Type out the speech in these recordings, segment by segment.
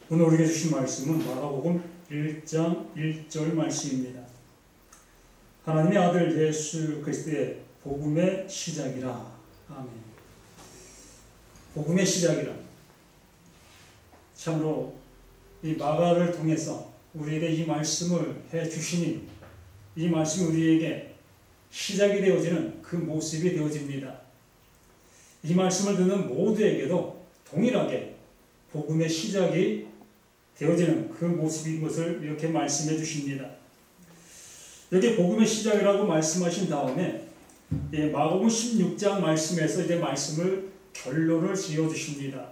오늘 우리에게 주신 말씀은 마가복음 1장 1절 말씀입니다. 하나님의 아들 예수 그리스도의 복음의 시작이라. 아멘. 복음의 시작이라. 참으로 이 마가를 통해서 우리에게 이 말씀을 해주시니 이 말씀이 우리에게 시작이 되어지는 그 모습이 되어집니다. 이 말씀을 듣는 모두에게도 동일하게 복음의 시작이 되어지는 그 모습인 것을 이렇게 말씀해 주십니다. 여기 복음의 시작이라고 말씀하신 다음에 마가복음 16장 말씀에서 이제 말씀을 결론을 지어 주십니다.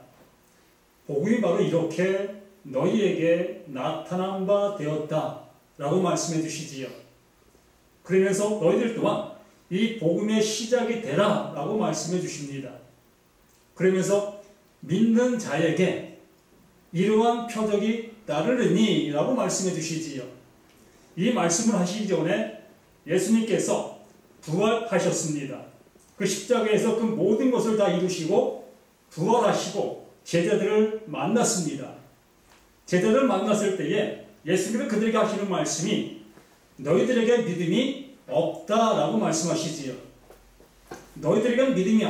복음이 바로 이렇게 너희에게 나타난 바 되었다 라고 말씀해 주시지요. 그러면서 너희들 또한 이 복음의 시작이 되라 라고 말씀해 주십니다. 그러면서 믿는 자에게 이러한 표적이 따르리니 라고 말씀해 주시지요. 이 말씀을 하시기 전에 예수님께서 부활하셨습니다. 그 십자가에서 그 모든 것을 다 이루시고 부활하시고 제자들을 만났습니다. 제자들을 만났을 때에 예수님은 그들에게 하시는 말씀이 너희들에게 믿음이 없다라고 말씀하시지요. 너희들에게는 믿음이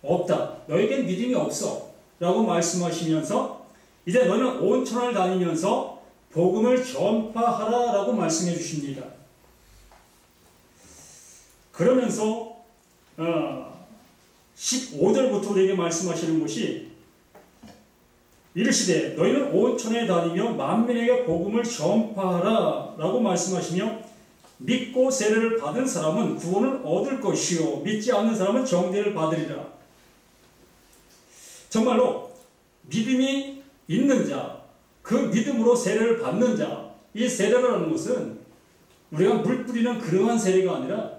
없다. 너희에게는 믿음이 없어. 라고 말씀하시면서 이제 너희는 온 천하를 다니면서 복음을 전파하라 라고 말씀해 주십니다. 그러면서 15절부터 우리에게 말씀하시는 것이 이르시되 너희는 온 천하에 다니며 만민에게 복음을 전파하라 라고 말씀하시며 믿고 세례를 받은 사람은 구원을 얻을 것이요 믿지 않는 사람은 정죄를 받으리라. 정말로 믿음이 있는 자, 그 믿음으로 세례를 받는 자, 이 세례라는 것은 우리가 물 뿌리는 그러한 세례가 아니라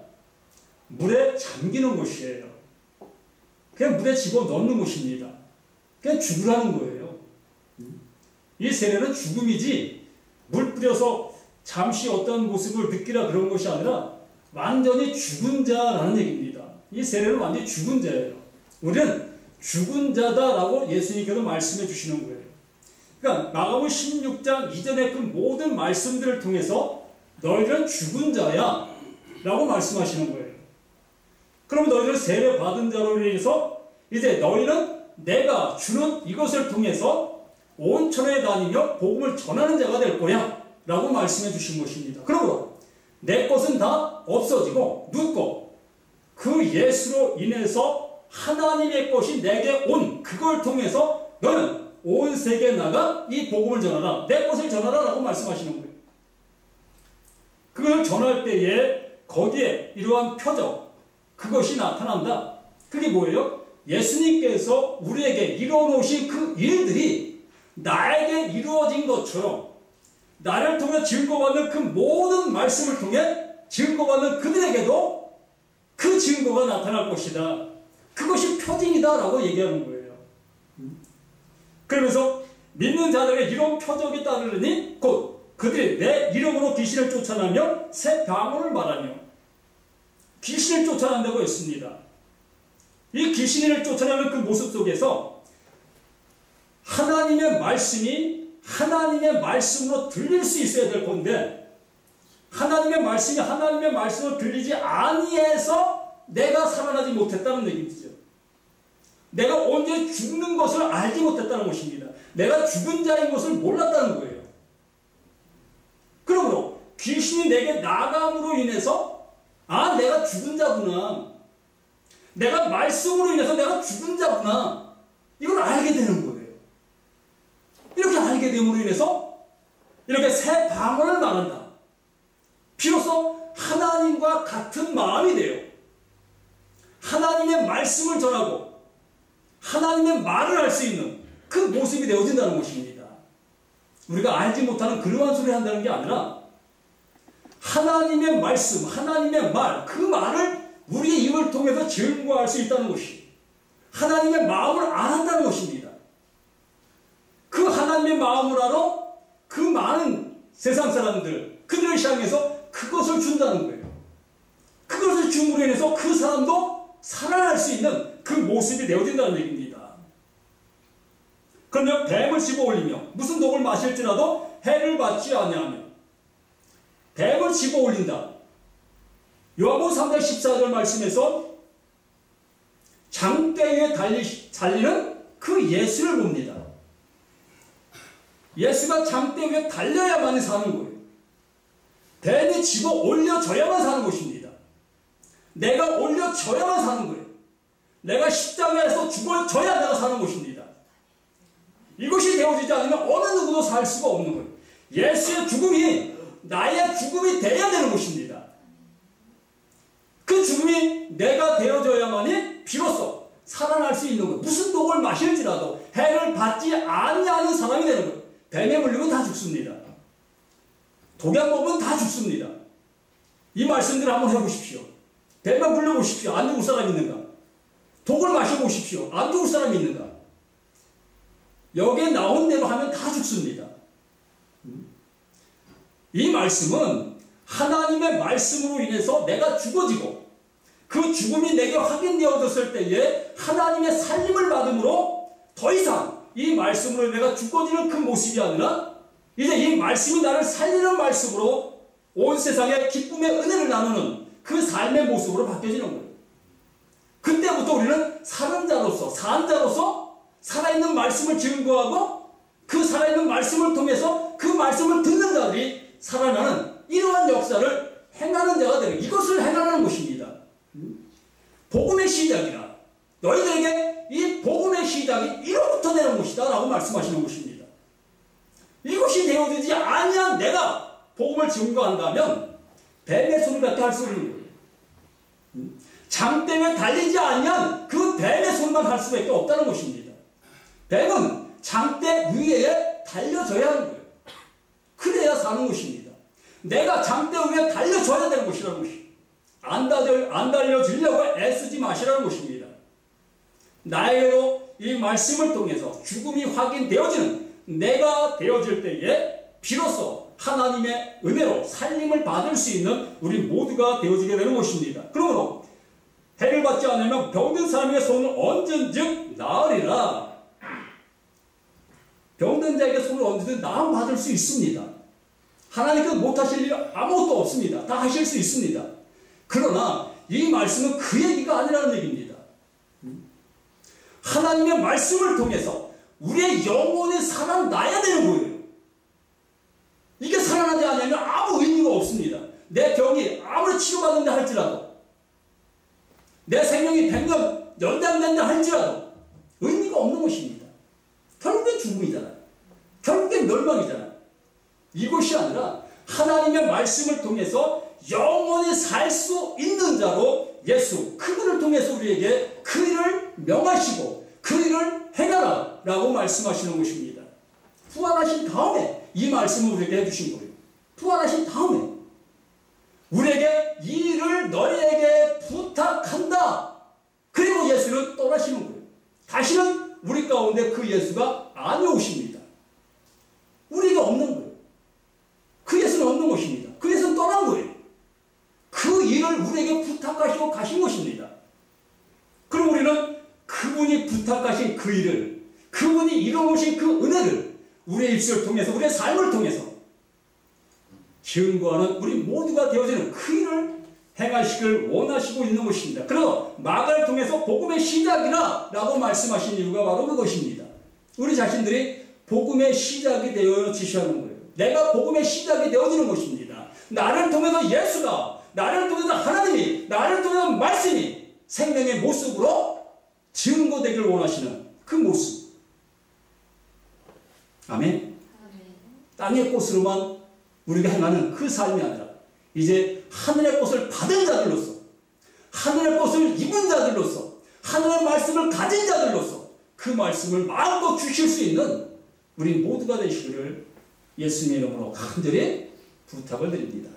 물에 잠기는 것이에요. 그냥 물에 집어넣는 것입니다. 그냥 죽으라는 거예요. 이 세례는 죽음이지 물 뿌려서 잠시 어떤 모습을 느끼라 그런 것이 아니라 완전히 죽은 자라는 얘기입니다. 이 세례는 완전히 죽은 자예요. 우리는 죽은 자다라고 예수님께서 말씀해 주시는 거예요. 그러니까 마가복음 16장 이전의 그 모든 말씀들을 통해서 너희들은 죽은 자야 라고 말씀하시는 거예요. 그럼 너희들은 세례 받은 자로 인해서 이제 너희는 내가 주는 이것을 통해서 온 천하에 다니며 복음을 전하는 자가 될 거야 라고 말씀해 주신 것입니다. 그러므로 내 것은 다 없어지고 눕고 그 예수로 인해서 하나님의 것이 내게 온 그걸 통해서 너는 온 세계에 나가 이 복음을 전하라. 내 것을 전하라 라고 말씀하시는 거예요. 그걸 전할 때에 거기에 이러한 표적 그것이 나타난다. 그게 뭐예요? 예수님께서 우리에게 이루어놓으신 그 일들이 나에게 이루어진 것처럼 나를 통해 증거받는 그 모든 말씀을 통해 증거받는 그들에게도 그 증거가 나타날 것이다. 그것이 표징이다 라고 얘기하는 거예요. 그러면서 믿는 자들에게 이런 표적이 따르니 곧 그들이 내 이름으로 귀신을 쫓아내며 새 방언을 말하며 귀신을 쫓아낸다고 했습니다. 이 귀신을 쫓아내는 그 모습 속에서 하나님의 말씀이 하나님의 말씀으로 들릴 수 있어야 될 건데 하나님의 말씀이 하나님의 말씀으로 들리지 아니해서 내가 살아나지 못했다는 얘기죠. 내가 언제 죽는 것을 알지 못했다는 것입니다. 내가 죽은 자인 것을 몰랐다는 거예요. 그러므로 귀신이 내게 나감으로 인해서 내가 죽은 자구나. 내가 말씀으로 인해서 내가 죽은 자구나. 이걸 알게 되는 거예요. 이렇게 알게 됨으로 인해서 이렇게 새 방언을 말한다. 비로소 하나님과 같은 마음이 돼요. 하나님의 말씀을 전하고 하나님의 말을 할 수 있는 그 모습이 되어진다는 것입니다. 우리가 알지 못하는 그러한 소리를 한다는 게 아니라 하나님의 말씀, 하나님의 말, 그 말을 우리의 입을 통해서 증거할 수 있다는 것이 하나님의 마음을 알았다는 것입니다. 그 하나님의 마음을 알아 그 많은 세상 사람들, 그들을 향해서 그것을 준다는 거예요. 그것을 줌으로 인해서 그 사람도 살아날 수 있는 그 모습이 되어진다는 얘기입니다. 그러면 뱀을 집어 올리며 무슨 독을 마실지라도 해를 받지 아니하며. 뱀을 집어 올린다. 요한복음 3장 14절 말씀에서 장대 위에 달리는 그 예수를 봅니다. 예수가 장대 위에 달려야만 사는 거예요. 뱀이 집어 올려져야만 사는 것입니다. 내가 올려져야만 사는 거예요. 내가 십자가에서 죽어져야 내가 사는 것입니다. 이것이 되어지지 않으면 어느 누구도 살 수가 없는 거예요. 예수의 죽음이 나의 죽음이 되어야 되는 것입니다. 그 죽음이 내가 되어져야만이 비로소 살아날 수 있는 거예요. 무슨 독을 마실지라도 해를 받지 아니하는 사람이 되는 거예요. 뱀에 물리면 다 죽습니다. 독에 먹으면 다 죽습니다. 이 말씀들을 한번 해보십시오. 뱀에 물려보십시오. 안 죽을 사람이 있는가? 독을 마셔보십시오. 안 죽을 사람이 있는가? 여기에 나온 대로 하면 다 죽습니다. 이 말씀은 하나님의 말씀으로 인해서 내가 죽어지고 그 죽음이 내게 확인되어졌을 때에 하나님의 살림을 받음으로 더 이상 이 말씀으로 내가 죽어지는 그 모습이 아니라 이제 이 말씀이 나를 살리는 말씀으로 온 세상에 기쁨의 은혜를 나누는 그 삶의 모습으로 바뀌어지는 거예요. 그때부터 우리는 사는 자로서, 산 자로서 살아있는 말씀을 증거하고 그 살아있는 말씀을 통해서 그 말씀을 듣는 자들이 살아나는 이러한 역사를 행하는 자가 되는, 이것을 행하는 것입니다. 복음의 시작이라 너희들에게 이 복음의 시작이 이로부터 되는 것이다 라고 말씀하시는 것입니다. 이것이 되어지지 아니한 내가 복음을 증거한다면 뱀의 소리밖에 할 수 없는 거예요. 장 때문에 달리지 아니한 그 뱀의 소리만 할 수밖에 없다는 것입니다. 뱀은 장대 위에 달려져야 하는 거예요. 그래야 사는 것입니다. 내가 장대 위에 달려줘야 되는 것이라는 것이에요. 안 달려지려고 애쓰지 마시라는 것입니다. 나에게도 이 말씀을 통해서 죽음이 확인되어지는 내가 되어질 때에 비로소 하나님의 은혜로 살림을 받을 수 있는 우리 모두가 되어지게 되는 것입니다. 그러므로 해를 받지 않으면 병든 사람에게 손을 얹은즉 나으리라. 병든 자에게 손을 얹은즉 나음 받을 수 있습니다. 하나님께서 못하실 일 아무것도 없습니다. 다 하실 수 있습니다. 그러나 이 말씀은 그 얘기가 아니라는 얘기입니다. 하나님의 말씀을 통해서 우리의 영혼이 살아나야 되는 거예요. 이게 살아나지 않으면 아무 의미가 없습니다. 내 병이 아무리 치료받는다 할지라도, 내 생명이 100년 연장된다 할지라도 의미가 없는 것입니다. 결국엔 죽음이잖아요. 결국엔 멸망이잖아요. 이것이 아니라 하나님의 말씀을 통해서 영원히 살 수 있는 자로 예수, 그분을 통해서 우리에게 그 일을 명하시고 그 일을 행하라 라고 말씀하시는 것입니다. 부활하신 다음에 이 말씀을 우리에게 해주신 거예요. 부활하신 다음에 우리에게 이 일을 너희에게 부탁한다. 그리고 예수는 떠나시는 거예요. 다시는 우리 가운데 그 예수가 안 오십니다. 우리가 없는 거예요. 그 예수는 없는 것입니다. 그 예수는 떠난 거예요. 그 일을 우리에게 부탁하시고 가신 것입니다. 그럼 우리는 그분이 부탁하신 그 일을, 그분이 이루어오신 그 은혜를 우리의 입술을 통해서, 우리의 삶을 통해서 증거하는 우리 모두가 되어지는 그 일을 행하시길 원하시고 있는 것입니다. 그래서 마가를 통해서 복음의 시작이라 라고 말씀하신 이유가 바로 그것입니다. 우리 자신들이 복음의 시작이 되어지셔야 하는 거예요. 내가 복음의 시작이 되어지는 것입니다. 나를 통해서 예수가, 나를 통해서 하나님이, 나를 통해서 말씀이 생명의 모습으로 증거되길 원하시는 그 모습. 아멘. 땅의 꽃으로만 우리가 행하는 그 삶이 아니라 이제 하늘의 꽃을 받은 자들로서, 하늘의 꽃을 입은 자들로서, 하늘의 말씀을 가진 자들로서 그 말씀을 마음껏 주실 수 있는 우리 모두가 되시기를 예수님의 이름으로 간절히 부탁을 드립니다.